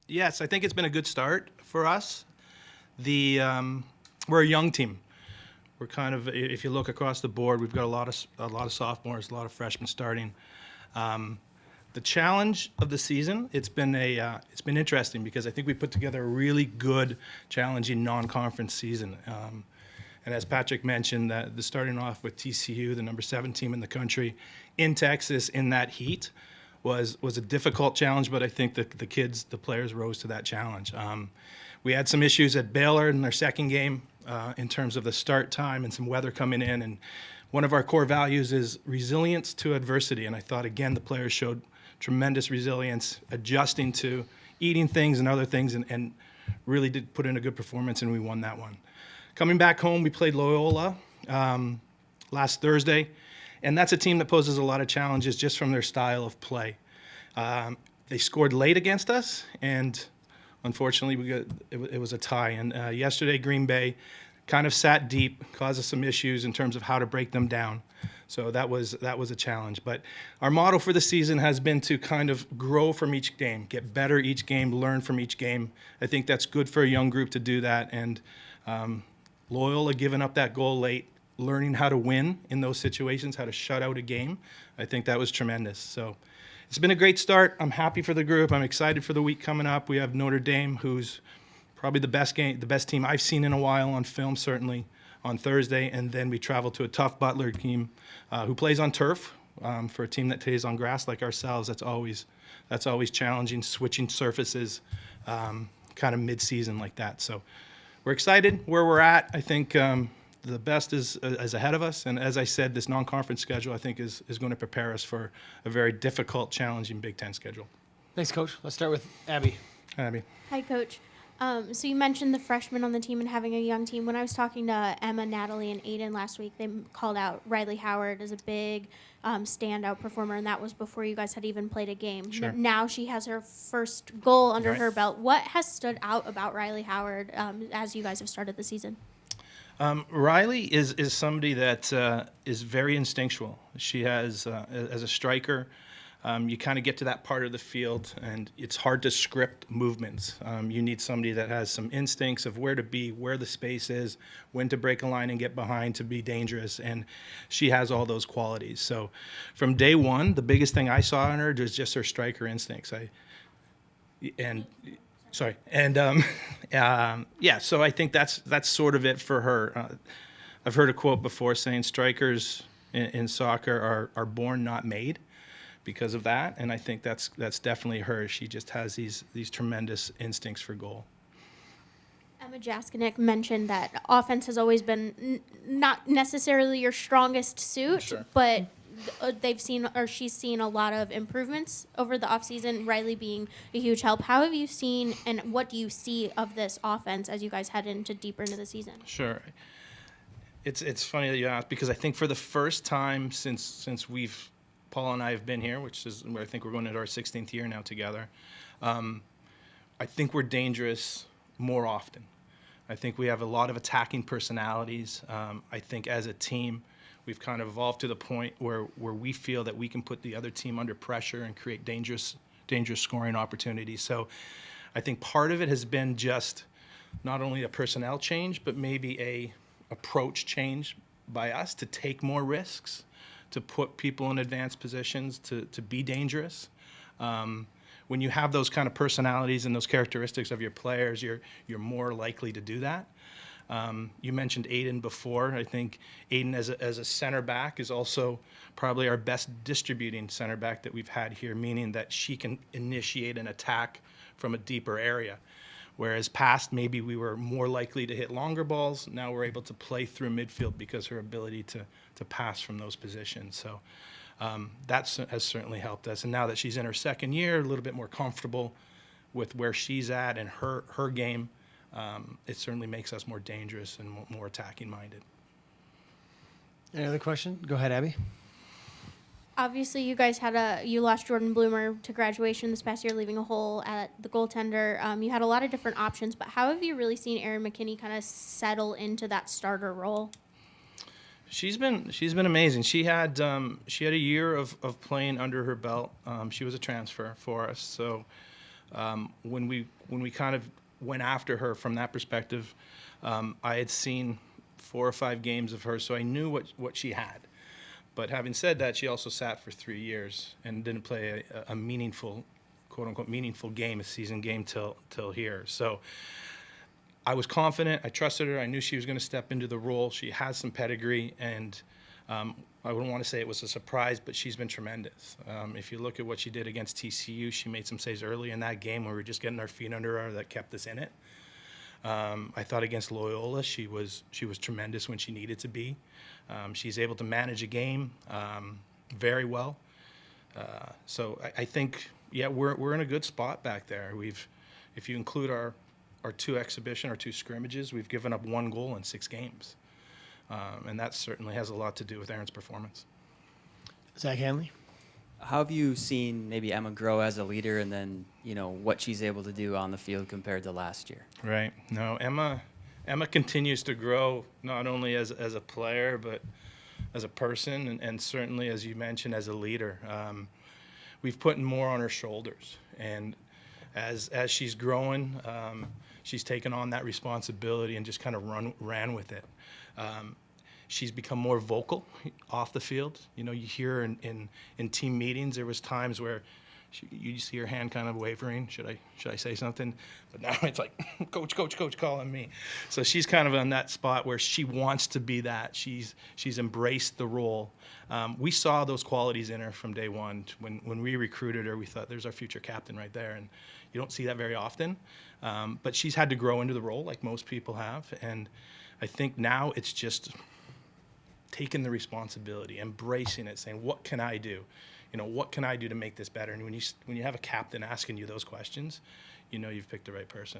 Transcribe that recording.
Yes, I think it's been a good start for us. We're a young team. We're kind of, if you look across the board, we've got a lot of sophomores, a lot of freshmen starting. Um, the challenge of the season, it's been interesting because I think we put together a really good, challenging non-conference season. And as Patrick mentioned, the starting off with TCU, the number 7 team in the country, in Texas, in that heat, was a difficult challenge. But I think the players rose to that challenge. We had some issues at Baylor in their second game in terms of the start time and some weather coming in. And one of our core values is resilience to adversity. And I thought, again, the players showed tremendous resilience, adjusting to eating things and other things, and really did put in a good performance, and we won that one. Coming back home, we played Loyola last Thursday, and that's a team that poses a lot of challenges just from their style of play. They scored late against us, and unfortunately, it was a tie. And yesterday, Green Bay kind of sat deep, caused us some issues in terms of how to break them down. So that was a challenge. But our motto for the season has been to kind of grow from each game, get better each game, learn from each game. I think that's good for a young group to do that. And Loyola giving up that goal late, learning how to win in those situations, how to shut out a game, I think that was tremendous. So it's been a great start. I'm happy for the group. I'm excited for the week coming up. We have Notre Dame, who's probably the best team I've seen in a while on film, certainly, on Thursday. And then we travel to a tough Butler team who plays on turf. For a team that plays on grass like ourselves, that's always challenging, switching surfaces kind of mid-season like that. So we're excited where we're at. I think the best is ahead of us. And as I said, this non-conference schedule, I think, is going to prepare us for a very difficult, challenging Big Ten schedule. Thanks, Coach. Let's start with Abby. Abby. Hi, Coach. So you mentioned the freshmen on the team and having a young team. When I was talking to Emma, Natalie, and Aiden last week, they called out Riley Howard as a big standout performer, and that was before you guys had even played a game. Sure. Now she has her first goal under Right. her belt. What has stood out about Riley Howard as you guys have started the season? Riley is somebody that is very instinctual. She has, as a striker, you kind of get to that part of the field, and it's hard to script movements. You need somebody that has some instincts of where to be, where the space is, when to break a line and get behind to be dangerous, and she has all those qualities. So from day one, the biggest thing I saw in her was just her striker instincts. So I think that's sort of it for her. I've heard a quote before saying strikers in soccer are born, not made, because of that, and I think that's definitely her. She just has these tremendous instincts for goal. Emma Jaskinek mentioned that offense has always been not necessarily your strongest suit, Sure. but she's seen a lot of improvements over the offseason, Riley being a huge help. How have you seen, and what do you see of this offense as you guys head deeper into the season? Sure. It's funny that you ask, because I think for the first time since Paul and I have been here, which is where I think we're going into our 16th year now together, I think we're dangerous more often. I think we have a lot of attacking personalities. I think as a team, we've kind of evolved to the point where we feel that we can put the other team under pressure and create dangerous scoring opportunities. So I think part of it has been just not only a personnel change, but maybe a approach change by us to take more risks, to put people in advanced positions, to be dangerous. When you have those kind of personalities and those characteristics of your players, you're more likely to do that. You mentioned Aiden before. I think Aiden as a center back is also probably our best distributing center back that we've had here, meaning that she can initiate an attack from a deeper area. Whereas past, maybe we were more likely to hit longer balls. Now we're able to play through midfield because her ability to pass from those positions. So that has certainly helped us. And now that she's in her second year, a little bit more comfortable with where she's at and her game, it certainly makes us more dangerous and more attacking minded. Any other question? Go ahead, Abby. Obviously, you guys you lost Jordan Bloomer to graduation this past year, leaving a hole at the goaltender. You had a lot of different options, but how have you really seen Erin McKinney kind of settle into that starter role? She's been amazing. She had a year of playing under her belt. She was a transfer for us, so When we kind of went after her from that perspective, I had seen 4 or 5 games of her, so I knew what she had. But having said that, she also sat for 3 years and didn't play a meaningful, quote unquote, meaningful game, a season game till here. So I was confident. I trusted her. I knew she was going to step into the role. She has some pedigree, and I wouldn't want to say it was a surprise, but she's been tremendous. If you look at what she did against TCU, she made some saves early in that game where we were just getting our feet under her that kept us in it. I thought against Loyola, she was tremendous when she needed to be. She's able to manage a game very well. So I think, yeah, we're in a good spot back there. If you include our 2 scrimmages, we've given up 1 goal in 6 games. And that certainly has a lot to do with Erin's performance. Zach Hanley. How have you seen maybe Emma grow as a leader, and then what she's able to do on the field compared to last year? Right. No, Emma continues to grow not only as a player but as a person, and certainly, as you mentioned, as a leader. We've put more on her shoulders, and as she's growing, she's taken on that responsibility and just kind of ran with it. She's become more vocal off the field. You hear her in team meetings. There was times where you see her hand kind of wavering. Should I say something? But now it's like, coach, calling me. So she's kind of on that spot where she wants to be that. She's embraced the role. We saw those qualities in her from day one. When we recruited her, we thought, there's our future captain right there. And you don't see that very often. But she's had to grow into the role like most people have. And I think now it's just taking the responsibility, embracing it, saying, what can I do? What can I do to make this better? And when you have a captain asking you those questions, you've picked the right person.